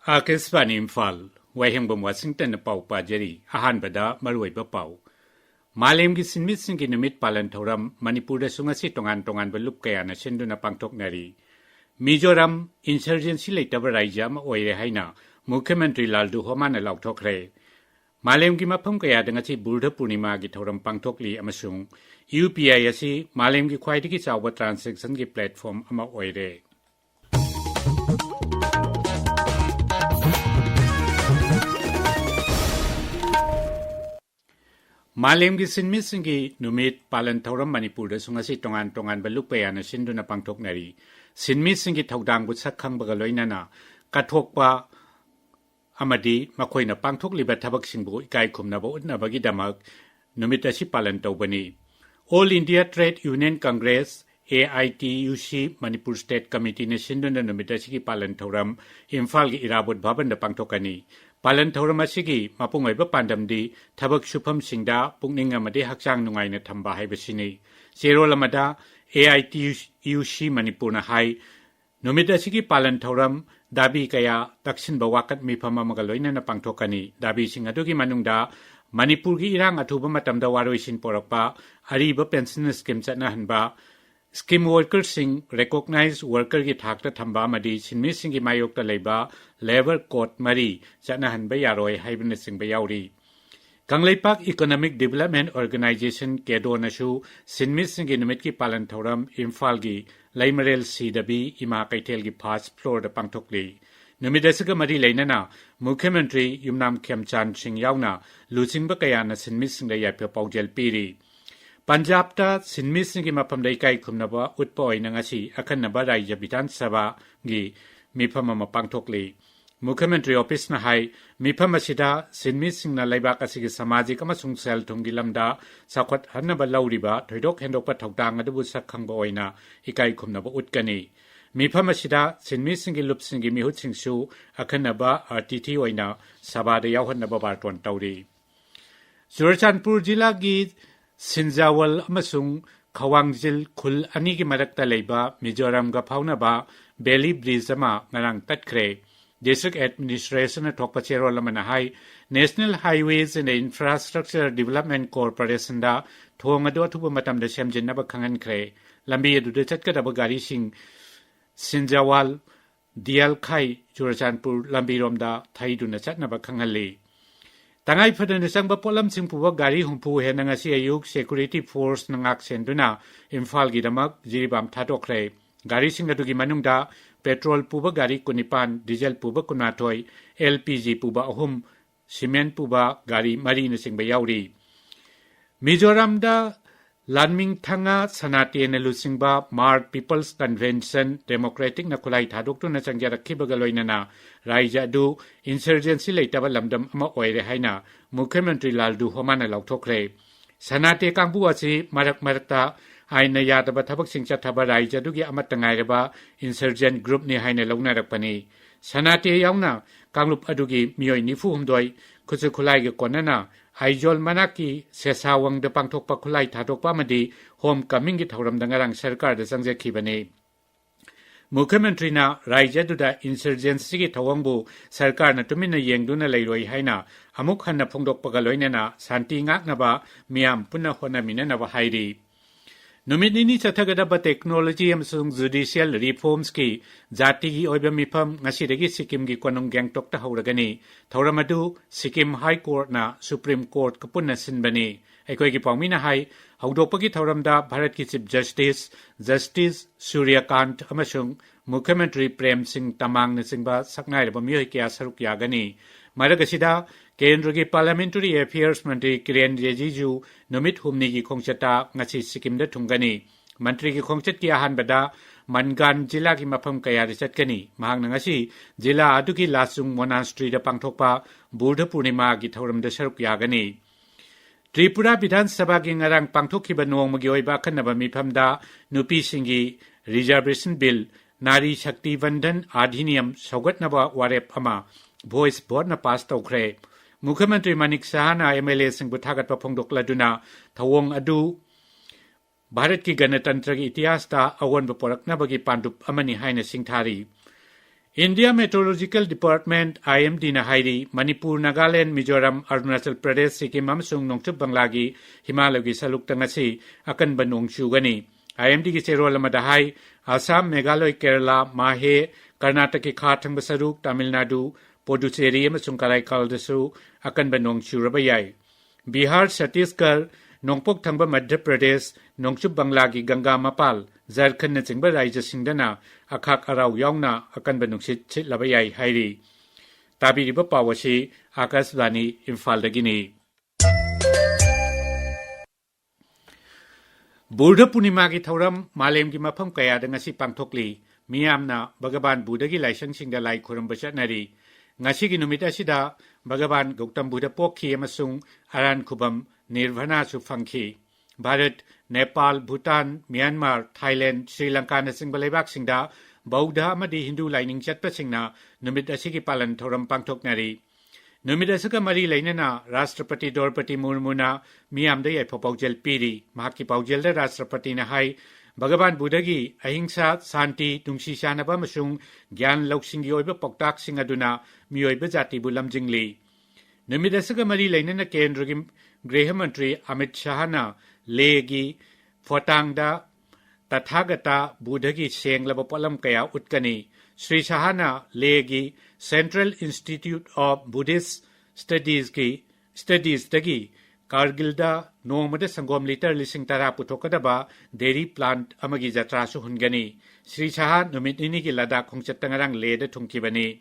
Akespan Imphal Wahembam Washington Pau Pajari Ahanbada Marwaiba Pau Malim gi sinmit singi numit palan thoram Manipur sungasi tongan belup kaya na senduna pangtok nari Mizoram insurgency laitaba raijam oire haina Mukhyamantri Laldu Homana Laukthokre Malim gi mapam kaya dangasi Buddha Purnima gi thoram pangthokli amasung UPI asi Malim gi khwaidagi chawba transaction gi platform ama oire Malim gi sinmit singi numit palan thoram Manipur sungasi tongan beluk kaya na senduna pangtok nari sinmit singi thaudang bu sakhang bagaloina na kathokpa amadi makoina pangthok liba thabak singbu ikai khumna bo utna bagi damak numit asi palan tawbani All India Trade Union Congress AITUC Manipur State Committee ne sinduna numit asi ki palan thoram Imphal gi irabot bhaban da pangthokani Palan thoram asigi mapungoi ba pandamdi thabak shupam singda pungning amade hakchang nungai na thamba haibasini zero lamada AITUC Manipur na hai numit asigi palan thoram dabi kaya dakshin bawakat mifama magaloina na pangthokani dabi singadugi manungda Manipur gi irang athuba matamda waroisin porakpa ariba pension scheme chana hanba Scheme worker sing recognize worker ki thakta thamba madi sinmi singi mayok ta leiba labor court mari chana hanba yaroi haibna singba yauri Kangleipak Economic Development Organization kedo nasu sinmi singi numit ki palan thoram Imphal gi Laimarel Sidabi ima kaitel gi first floor da pangthokli numidasiga mari leinana Mukhyamantri Yumnam Khemchan Singh yauna lusingba kaya na sinmi singda yapya paujel piri Punjab ta sinmi singi mapam dai kai khumnaba utpoi nangasi akhanaba rajya Bidhan Sabha gi mifama mapangthokli Mukhyamantri office na hai mifama sida sinmi singna laibak asigi samajik amasung sel thungi lamda sakhwat hanaba lauriba thoidok hendokpa thokdang adu sakhangba oina ikai khumnaba utkani mifama sida sinmi singi lup singi mihut singsu akhanaba RTT oina sabha da yawhanaba barton tauri Churachandpur jila gi Sinjawal amasung Khawangjil khul ani gi marakta leiba Mizoram ga phaunaba Belly Bridge ama ngarang tatkre District Administration thokpa chero lamana hai National Highways and Infrastructure Development Corporation da thong adu thuba matam da semjin ba khangan khre lambi adu de chatka da gari sing Sinjawal Dial Khai Churachandpur lambi rom da thaidu na chatna ba khangali Tangai phadan sangba polam singpuwa gari humpu henanga si ayuk security force nangak senduna Imphal gi damak jiribam thatokre gari singadu gi manungda petrol puba gari kunipan diesel puba kunathoi LPG puba ahum cement puba gari mari na singba yauri Mizoram da Lanming Thanga Sanate na lusingba Mark People's Convention Democratic na kulai thadoktu na changjara khibagaloina na Raija du insurgency laitaba lamdam ama oire haina Mukhyamantri Laldu Homana Laukthokre Sanate kangbu asi marakta aina yadaba thabak singcha thaba Raija du gi amatangai reba insurgent group ni haina longnarakpani Sanate yauna kanglup adugi mioi nifu humdoi khusu khulai ge konana Haijol manaki sesawang de pangthokpa khulai thadokpa madi home coming gi thoram dangarang sarkar da sangje khibani Mukhyamantri na Raija duda insurgency gi thawangbu sarkar na tumina yengduna leiroi haina amuk hanna phongdokpa ga loinena santi ngaknaba miam punna hona minana ba hairi Numidini chathagadaba technology amsung judicial reforms ki jati gi oiba mifam ngasidagi Sikkim gi konong gangtok ta hauragani thoramadu Sikkim High Court na Supreme Court kapunna sinbani aikoi gi pawmina hai haudopagi thoramda Bharat ki Chief Justice Suryakant amasung Mukhyamantri Prem Singh Tamang na singba saknai raba miyoi kya saruk yagani Maragasida Kendra gi Parliamentary Affairs Mantri Kiren Rijiju numit humni gi khongchata ngasi Sikkim da thungani Mantri gi khongchat ki ahan bada Mangan jila gi mafam kaya ri chatkani mahang ngasi jila adu gi Lasung Monastery da pangthokpa Buddha Purnima gi thoram da saruk yagani Tripura Bidhan Sabha gi ngarang pangthokhiba nongma gi oiba khanaba mifamda nupi singi reservation bill Nari Shakti Vandhan Adhiniyam saugatnaba warep ama voice vote na pass tawkhre Mukhyamantri Manik Sahana MLA singbu thagatpa phongdokladuna thawong adu Bharat ki Ganatantra ki itihas ta awan ba poraknabagi pandup amani haina singthari India Meteorological Department IMD na hairi Manipur, Nagaland, Mizoram, Arunachal Pradesh, Sikkim amsung nongchup banglagi Himalaya saluk tangasi akan banung shugani. IMD ki cherol madahai Assam, Meghalaya, Kerala, Mahe, Karnataka khathang basaruk, Tamil Nadu, Puducherry amsung Karaikal dasu akan banung shurabayai. Bihar, Chhattisgarh, Nongpok thangba Madhya Pradesh, Nongchup banglagi Ganga Mapal, Jharkhand na chingba raija singdana akhak arau yaungna akan banungsit chit labayai hairi. Tabi riba pawasi Akashvani Imphal dagini. Buddha Punima ki thauram malem ki mafam kaya da ngasi pangthokli miyamna Bhagavan Buddha ki laisang singda lai khuram basatnari. Ngasi ki numit asida Bhagavan Gautam Buddha pokhi amasung aran khubam nirvana su phangki. Bharat, Nepal, Bhutan, Myanmar, Thailand, Sri Lanka na sing balaybak singda Bauddha amadi Hindu lining chatpa singna numit asigi palan thoram pangthok nari. Numit asaka mari lainana Rashtrapati Draupadi Murmu na miyamda yai paujel piri. Mahaki paujel da Rashtrapati na hai Bhagavan Buddha gi ahimsa santi tungsi shanaba masung gyan lauksingi oiba poktak singaduna miyoiba jati bulam jingli. Numit asaka mari lainana Kendra gi Griha Mantri Amit Shah na Legi Photangda Tathagata Buddhagi Seng Labapalam Kaya Utkani Sri Shahana Legi Central Institute of Buddhist Studies Dagi Kargilda Nomada Sangom Liter Lising Tara Putokadaba Dairy Plant Amagi Jatrasu Hungani Sri Shaha Numitini Lada Kongchatangarang Leda Tunkibani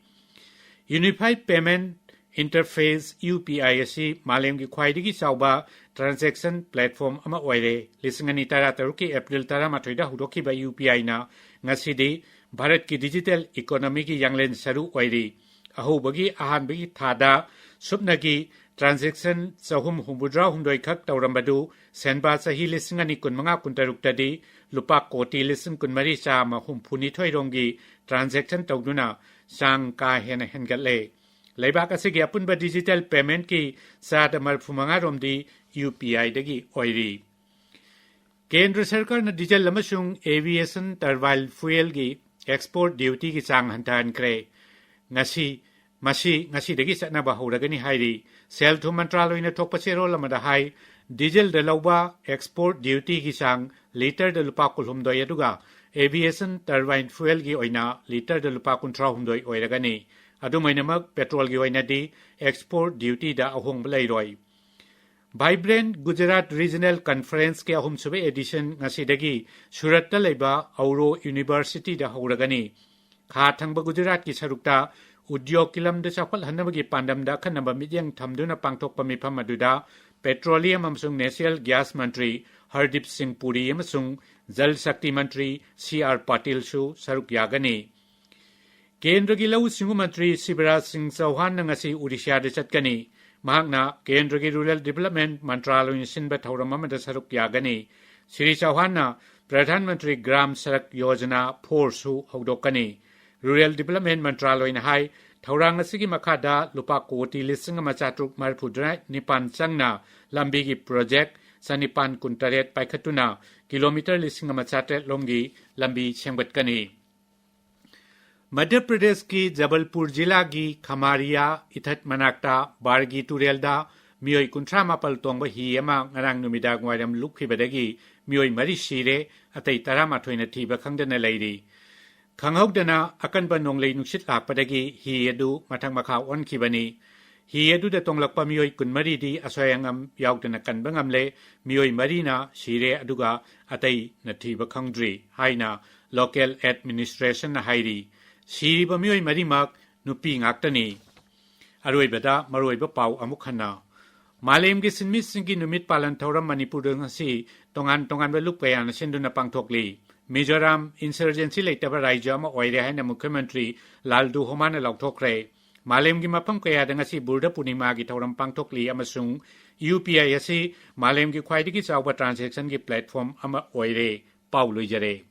Unified Payment Interface UPI asi Malem ki khwaidigi chawba transaction platform ama oire lisingani tara taruki April tara mathoida hudoki ba UPI na ngasidi Bharat ki digital economy ki yanglen saru oire ahobagi ahanbagi thada subnagi transaction sahum humbudra humdoi khak tawrambadu senba sahi lisingani kunmanga kuntaruk tadi lupa koti lising kunmari cha ma humphuni thoirongi transaction tawduna sang ka hena hengatle Laibak asigi apunba digital payment ki saat amal fumanga romdi UPI dagi oiri. Kendra Sarkar na digital lamasung aviation turbine fuel ki export duty ki sang hantaan kre. Ngasi dagi satna bahuragani hairi. Sel thu mantraloy na tokpasero lamada hai diesel dalawba export duty ki sang liter dalupa kulhumdoy aduga aviation turbine fuel ki oina liter dalupa kuntra humdoy oiragani. Adumainamak petrol gi wainadi export duty da ahong balairoi. Vibrant Gujarat Regional Conference ke ahum sube edition ngasidagi Surat ta leiba Auro University da hauragani. Kha thangba Gujarat ki sarukta udyog kilam da chapal hanabagi pandam da khanaba midyang thamduna pangthok pamifam aduda Petroleum amsung National Gas Mantri Hardip Singh Puri amsung Jal Shakti Mantri CR Patil su saruk yagani. Kendra ki lau singu mantri Sivaraj Singh Chauhan na ngasi Odisha da chatkani. Mahakna Kendra ki Rural Development Mantraloy sinba thauram amada saruk yagani. Sri Chauhan na Pradhan Mantri Gram Sadak Yojana 4 su haudokani. Rural Development Mantraloy na hai thaurang asigi makada lupa koti lising machatruk marpudra nipan changna lambigi project sanipan kuntaret paikhatuna kilometer lising machatret longi lambi chengbatkani. Madhya Pradesh की जबलपुर जिला की खमारिया इथत मनाक्ता बारगी तुरेलदा मियोई कुंथ्रा मापल तोंग ही एमा ngarang numida ngwairam lukkhibadagi miyoy mari sire atai tara mathoina thiba khangdana leiri khanghokdana akanba nonglei nuksit lakpadagi hi edu mathang makha onkhibani hi edu da tonglakpa miyoy kunmari di asoyangam yaudana kanbangamle miyoy marina sire aduga atai na thiba khangdri haina local administration na hairi Siriba miyoy marimak nupi ngaktani. Aroibada maroiba pau amukhana. Malem gi sinmis singi numit palan thauram Manipur ngasi tongan baluk payan sinduna pangthokli. Mizoram insurgency leitaba raija ma oire haina Mukhyamantri Laldu Homana lauthokre. Malem gi mapam kaya ngasi Buddha Punima gi thauram pangthokli amasung UPI asi malem gi khwaidigi chawba transaction gi platform ama oire pau loijare.